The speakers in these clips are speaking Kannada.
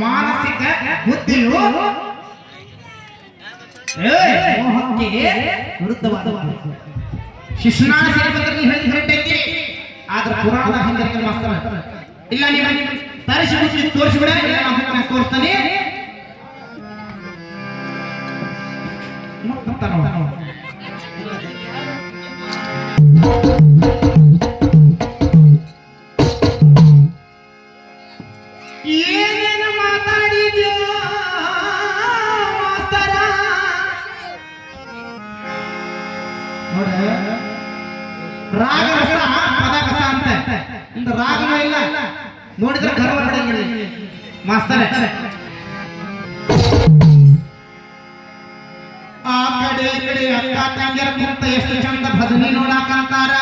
ಮಾನಸಿಕ ಬುದ್ಧಿಯು ವಿರುದ್ಧವಾದ ಶಿಶುನಾಳ ಸೇರಿದಂತೆ ಹೇಳಿದ್ರಿ ಆದ್ರೆ ಪುರಾಣದ ಹಿಂದೆ ಮಾಸ್ತರ ಇಲ್ಲ ನೀವು ತರಿಸಿ ಬುದ್ಧಿ ತೋರಿಸಿಬಿಡ ನಾನು ತೋರಿಸ್ತಾನೆ ಏನೇನು ಮಾತಾಡಿದ್ಯೋ ಮಾಸ್ತರ ನೋಡ ರಾಗರಸ ಪದಕಸ ಅಂತ ಇಂದ ರಾಗನೂ ಇಲ್ಲ ನೋಡಿದ್ರೆ ಗರ್ವ ಪಡಂಗಿಲ್ಲ ಮಾಸ್ತರ ಆ ಕಡೆ ಈ ಕಡೆ ಅಕ್ಕ ತಂಗಿಯರ ಕುಂತ ಎಷ್ಟು ಚಂದ ಭಜನೆ ನೋಡಾಕಂತಾರ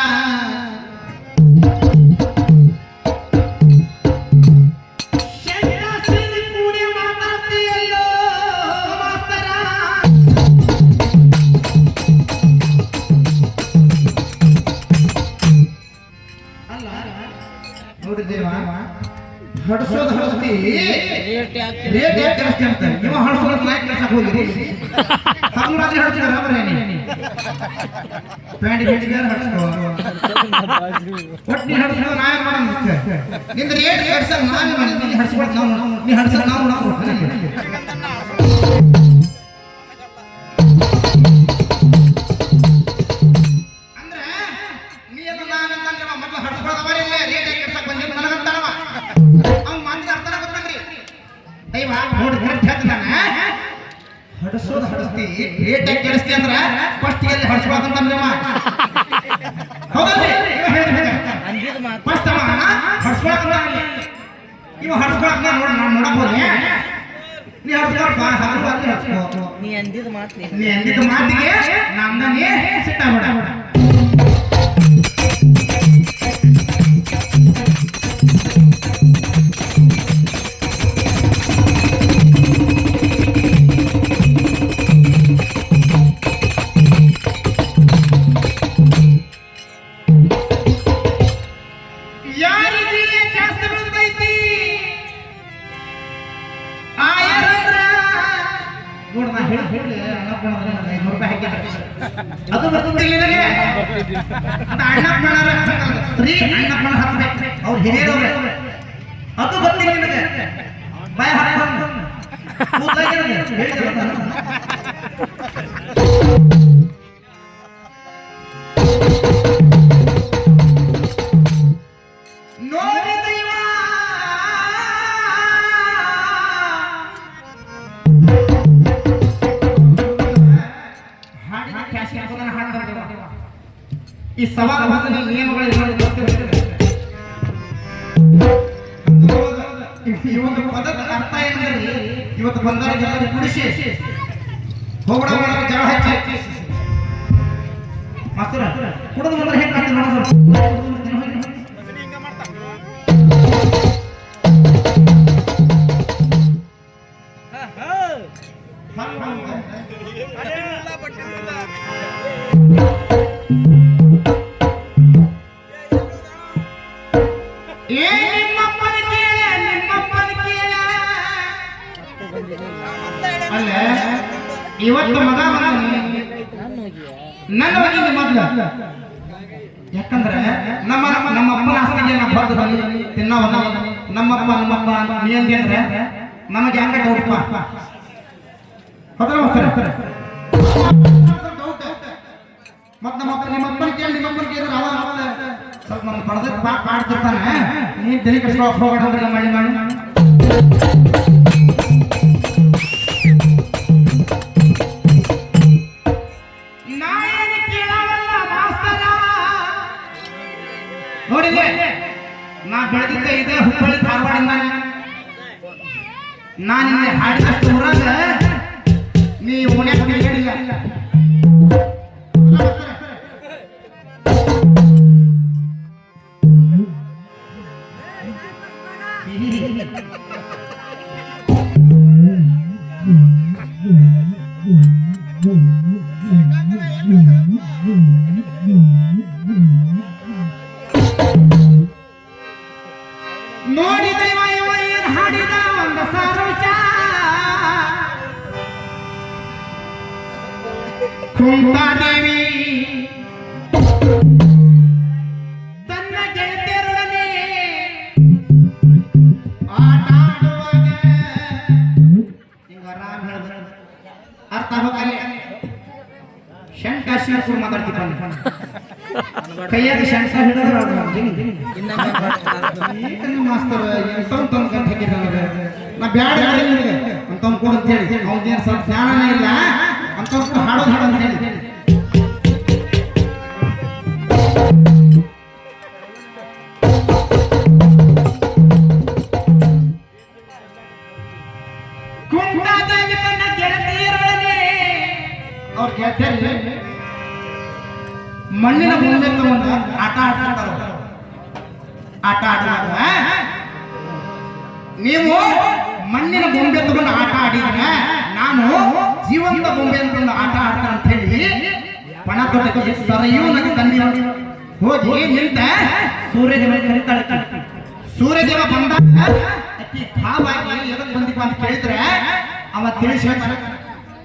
ಹಡಸೋದು ಹಡಸ್ತಿ ರೇಟ್ ಯಾಕೆ ಜಾಸ್ತಿ ಅಂತ ಇವ ಹಡಸೋದು ಯಾಕೆ ಕೆಲಸಕ್ಕೆ ಹೋಗಿರಿ ಹಗಲು ರಾತ್ರಿ ಹಡ್ಸಿದಾರ ಬರೇನಿ ಪ್ಯಾಂಟ್ ಹಿಡಿದಾರ ಹಡ್ಸ್ಕೋ ಒಟ್ಟು ನೀ ಹಡ್ಸ್ಕೋ ನಾ ಏನು ಮಾಡೋಣ ನಿಂದ ರೇಟ್ ಹಡ್ಸಕ್ ನಾವೇ ಮಾಡಿದ್ವಿ ನೀ ಹಡ್ಸ್ಕೊಳಕ್ ನಾವು ನೀ ಹಡ್ಸಕ್ ನಾವು ಅಂದ್ರೆ ನೀ ಎಲ್ಲ ನಾನಂತಂದ್ರೆ ಮೊದಲು ಹಡ್ಸ್ಕೊಳದ ಬರೀ ರೇಟ್ ಯಾಕೆ ಕೆಡ್ಸಕ್ ಬಂದಿದ್ದು ನನಗಂತಾನವ ಅವ್ನು ಮಂದಿಗೆ ಅರ್ಥ ಗೊತ್ತಂದ್ರಿ ದೈವ ನೋಡಿ ಕರೆಕ್ಟ್ ಹೇಳ್ತಾನ ಹಡಸೋದು ಹಡಸ್ತಿ ರೇಟ್ ಯಾಕೆ ಕೆಡಿಸ್ತಿ ಅಂದ್ರ ಫಸ್ಟ್ ಎಲ್ಲಿ ಹಡ್ಸ್ಕೊಳಕಂತಂದ್ರವ ಹೌದಲ್ರಿ ಫಸ್ಟ್ ಅವ ಹಡ್ಸ್ಕೊಳಕಂತ ಇವ ಹಡ್ಸ್ಕೊಳಕ್ ನೋಡಕ್ ಹೋಗಿ ನೀ ಹಡ್ಸ್ಕೊಳಪ್ಪ ಹಡ್ಸ್ಕೊ ನೀ ಅಂದಿದ ಮಾತಿಗೆ ನಮ್ದನೇ ಸಿಟ್ಟಾಗ್ಬೇಡ ಅದು ಬರ್ತಿಲ್ಲ ಸ್ತ್ರೀ ಅಣ್ಣಪ್ಪನ ಹಾಕ್ಬೇಕು ಅವ್ರು ಹಿರಿಯರವ್ರೆ ಅದು ಬರ್ತಿಲ್ಲ ನಿನಗೆ ಭಯ ಹಾಕೊಂಡು ನೋಡಿ ದೈವ ಈ ಸವಾಲ ನಿಯಮಗಳು ಈ ಒಂದು ಪದದ ಅರ್ಥ ಏನಂದ್ರೆ ಇವತ್ತು ಬಂದವರಿಗೆ ಕುಡಿಸಿ ಹೋಗೋಣ ಜಗಳ ಹಚ್ಚಿ ಮಾಸ್ತರ ಕುಡಿದು ಬಂದ್ರೆ ಹೇಗೆ ಕಾಣ್ತೀವಿ ನೋಡೋದು ಇವತ್ತು ಮಗ ನನ್ನ ಹೋಗಿದ್ದೆ ಮೊದಲು ಯಾಕಂದ್ರೆ ನಮ್ಮ ಅಪ್ಪನ ಆಸ್ತಿಗೆ ನಾವು ಬಂದು ತಿನ್ನೋವನ್ನ ನಮ್ಮಪ್ಪ ನೀ ಅಂದ್ರೆ ನಮಗೆ ಯಾಕೆ ಡೌಟ್ಪ ಮತ್ ನಿಮ್ಮಪ್ಪನ ಕೇಳಿದ್ರೆ ಅವ ಸ್ವಲ್ಪ ನಮ್ಮ ಪಡೆದ ಕಾಡ್ತಿರ್ತಾನೆ ನೀನ್ ತಲೆ ಕಟ್ಕೊಳಕ್ ಹೋಗೋಣ ಮಾಡಿ ನೋಡಿದೆ ನಾ ಬೆಳೆದಿದ್ದ ಇದೆ ಹುಬ್ಬಳ್ಳಿ ಧಾರವಾಡಿಂದ ನಾನು ಹಾಡಿದಷ್ಟು ಊರಾಗ ನೀ ಓಣ್ಯಾಗ ಹೇಳಿಲ್ಲ ನೋಡಿದ ಇವ ಏನ್ ಹಾಡಿದ ಒಂದು ಸರೋಜ ಕುಂತಾದೇವಿ ತನ್ನ ಗೆಳತಿಯರೊಡನೆ ಆಟ ಆಡುವಾಗ ರಾಮ್ ಹೇಳಿದ ಅರ್ಥ ಹೋಗಲ್ಲ ಶಂಕಾಶಿವಪುರ ಮಾತಾಡ್ತಿದ್ದಾನೆ ಕೈಯಾಗ ಶಂಕ ಹಿಡಿದ್ರೆ ಮಾಸ್ತರ್ ಎಂತ ನಾ ಬ್ಯಾಡ ಅಂತ ಕೂಡ ಅಂತ ಹೇಳಿ ಅವ್ನಿಗೇನು ಸ್ವಲ್ಪ ಜ್ಞಾನನೇ ಇಲ್ಲ ಅಂತ ಹಾಡೋದು ಹಾಡು ಅಂತ ಹೇಳಿ ಕುಂತಾದೇವಿ ತನ್ನ ಗೆಳತಿಯರೊಡನೆ ಅವ್ರ ಗೆಳತಿಯರು ಮಣ್ಣಿನ ಬೊಂಬೆ ತಗೊಂಡು ಆಟ ಆಡ್ತಾರ ಆಟ ಆಡುವಾಗ ನೀವು ಮಣ್ಣಿನ ಬೊಂಬೆ ತಗೊಂಡು ಆಟ ಆಡಿದ್ರೆ ನಾನು ಜೀವಂತ ಬೊಂಬೆ ಅಂತಂದು ಆಟ ಆಡ್ತಾರ ಅಂತ ಹೇಳಿ ಪಣ ತೊಟ್ಟಕ್ಕೆ ಸರಿಯೂ ನನಗೆ ತಂದಿ ಹೋಗಿ ನಿಂತ ಸೂರ್ಯದೇವ ಕರಿತಾಳೆ ಸೂರ್ಯದೇವ ಬಂದಾಗ ಅಕ್ಕಿ ಕಾವಾಗಿ ಎದಕ್ಕೆ ಬಂದಿಪ್ಪ ಅಂತ ಕೇಳಿದ್ರೆ ಅವ ತಿಳಿಸಿ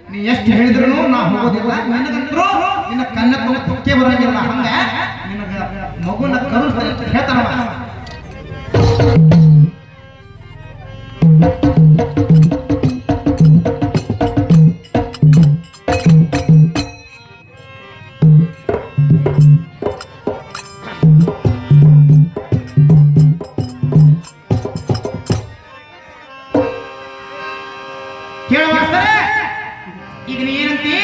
ನೀ ಎಷ್ಟು ಹೇಳಿದ್ರು ನಾ ಹೋಗೋದಿಲ್ಲ ನಿನಗಂತರೂ ನಿನ್ನ ಕನ್ನ ತುಕ್ಕೆ ಬರಂಗಿಲ್ಲ ಹಂಗ ನಿನಗ ಮಗುನ ಕರುಸ್ತಾರೆ ಅಂತ ಹೇಳ್ತಾನವ ಕೇಳುವ ಈಗ ನೀ ಏನಂತಿ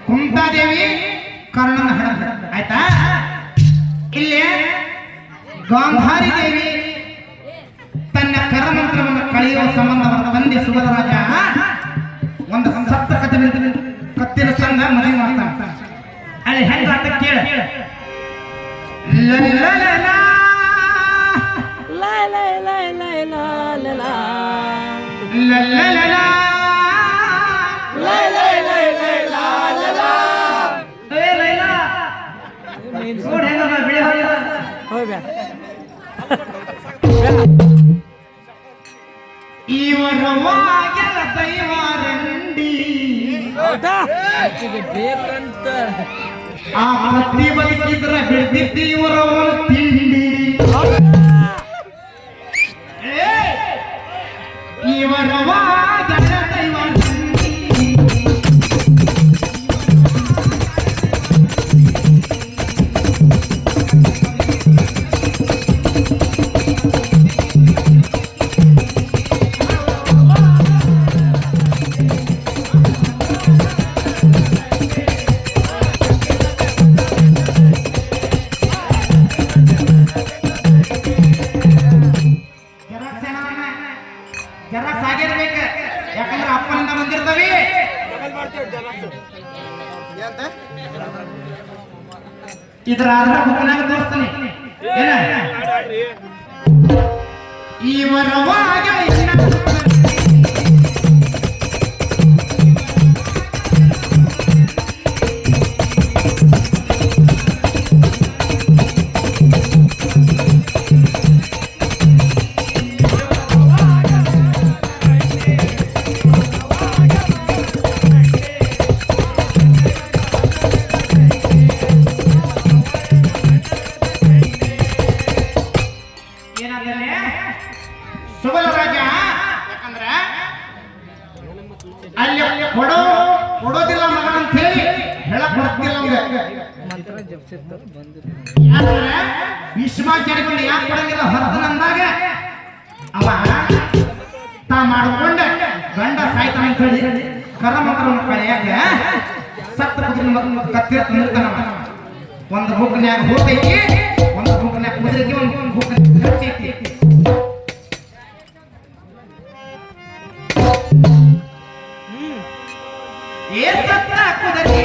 ಕುಂತಾದೇವಿ ಕರ್ಣನ ಹಣ ಆಯ್ತಾ ಇಲ್ಲಿ ಗಾಂಧಾರಿ ದೇವಿ ತನ್ನ ಕರಮಂತ್ರವನ್ನು ಕಳೆಯುವ ಸಂಬಂಧವನ್ನು ತಂದೆ ಸುಗದರಾಜ ಒಂದು ಸಪ್ತ ಕತ್ತಿನ ಸಂಘ ಮದುವೆ ಮಾಡ್ತಾನೆ ಅಲ್ಲಿ ಹೆಂಗ ಅಂತ ಕೇಳ ಇವರವಾಗೆಲ್ಲ ದೈವಾರಂಡಿ ಬೇಕಂತ ಆ ಕತ್ತಿ ಬದುಕಿದ್ರ ಬಿಡ್ದಿತ್ತು ಇವರ ತಿಂಡಿ ಇವರವಾಗೆಲ್ಲ ದೈವಾರಂಡಿ ಯಾಕಂದ್ರೆ ಅಪ್ಪನಿಂದ ಬಂದಿರ್ತವಿ ಇದ್ರ ಆಧಾರ ಬುಕ್ನಾಗ ತೋರಿಸ್ತಾನೆ ಏನ ಇವರವಾಗ ಹೋಗಲ್ಲ ರಾಜ. ಯಾಕಂದ್ರೆ ಅಲ್ಲಿ ಕೊಡೋದಿಲ್ಲ ಮಗನ ಅಂತ ಹೇಳಿ ಹೇಳಕ್ ಬರ್ತಿಲ್ಲ ನಮ್ಗೆ. ಯಾಕಂದ್ರೆ ಭೀಷ್ಮಾಚಾರ್ಯಗಳು ಯಾಕೆ ಕೊಡಂಗಿಲ್ಲ ಹೊರತನಂದಾಗ ಅವ ತಾ ಮಾಡ್ಕೊಂಡ ಗಂಡ ಸಾಯ್ತಾನ ಅಂತ ಹೇಳಿ ಕರ್ಮಕರನ್ನ ಕಳೆಯಾಕೆ ಸತ್ತ ಕತ್ತಿರ ತಂದಿರ್ತಾನ. ಒಂದು ಹುಗ್ಗನ್ಯಾಗ ಹೋಗೈತಿ, ಒಂದು ಹುಗ್ಗನ್ಯಾಗ ಕುದುರೆಗೆ, ಒಂದು ಹುಗ್ಗನ್ಯಾಗ ಕಟ್ಟೈತಿ. ಏ ಸತ್ತ ಕುದುರೆ